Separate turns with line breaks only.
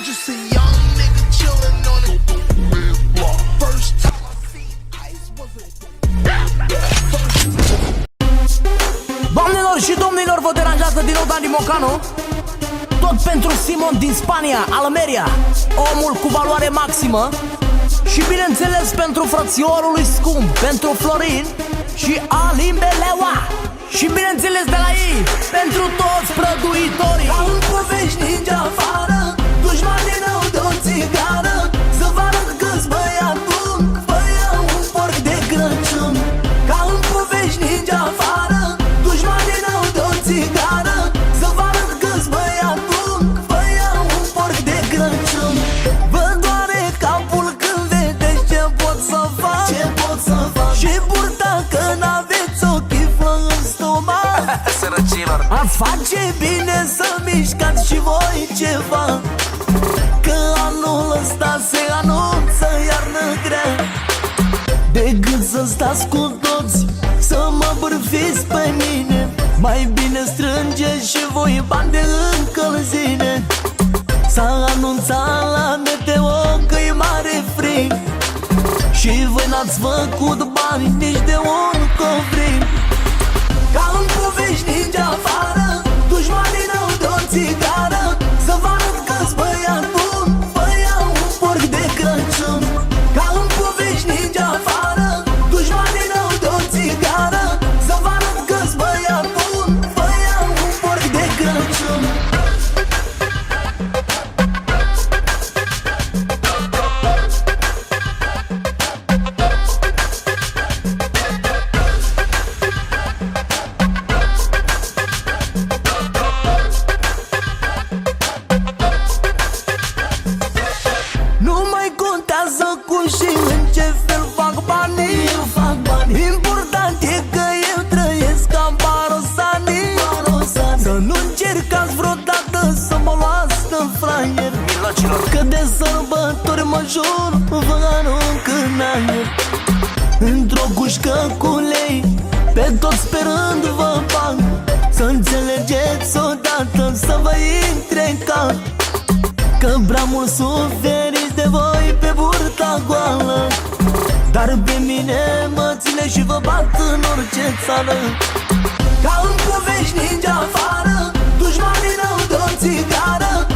just a young nigga chillin' on it. First time I seen ice was
Doamnelor și domnilor, vă deranjează din nou Dani Mocanu. Tot pentru Simon din Spania, Almeria, omul cu valoare maximă. Și bineînțeles pentru frățiorul lui scump, pentru Florin și Alin Beleaua. Și bineînțeles de la ei, pentru toți prăduitorii.
Ca în povești ninge afară, dușmanii n-au de o țigară. Să vă arăt că-s băiat bun, vă iau un porc de Crăciun. Ca în povești ninge afară, dușmanii n-au de o țigară. Să vă arăt că-s băiat bun, vă iau un porc de Crăciun. Vă doare capul când vedeți ce pot să fac, ce pot să fac. Și burta că n-aveți o chiflă în stomac. Ar face bine să mișcați și voi ceva, că anul ăsta se anunță iarnă grea. Decât să stați cu toți, să mă bârfiți pe mine, mai bine strângeți și voi bani de încălzire. S-a anunțat la meteo că-i mare frig și voi n-ați făcut bani nici de un covrig. Ca în povești ninge afară, dușmanii n-au de o țigară. Să vă arăt că-s băiat bun, vă iau un porc de Crăciun. Ca în povești ninge afară, dușmanii n-au de o țigară. Să vă arăt că-s băiat bun, vă iau un porc de Crăciun. Nu mai contează cum și în ce fel fac banii. Eu fac bani. Important e că eu trăiesc ca Barosani. Să nu încercați vreodată să mă luați de fraier, că de sărbători mă jur, vă arunc în aer. Într-o cușcă cu lei, pe toți sperând vă bag. Să înțelegeți odată, să vă intre în cap, că prea mult suferiți de voi pe burta goală. Dar pe mine mă ține și vă bat în orice țară. Ca în povești ninge afară, dușmanii n-au de o țigară.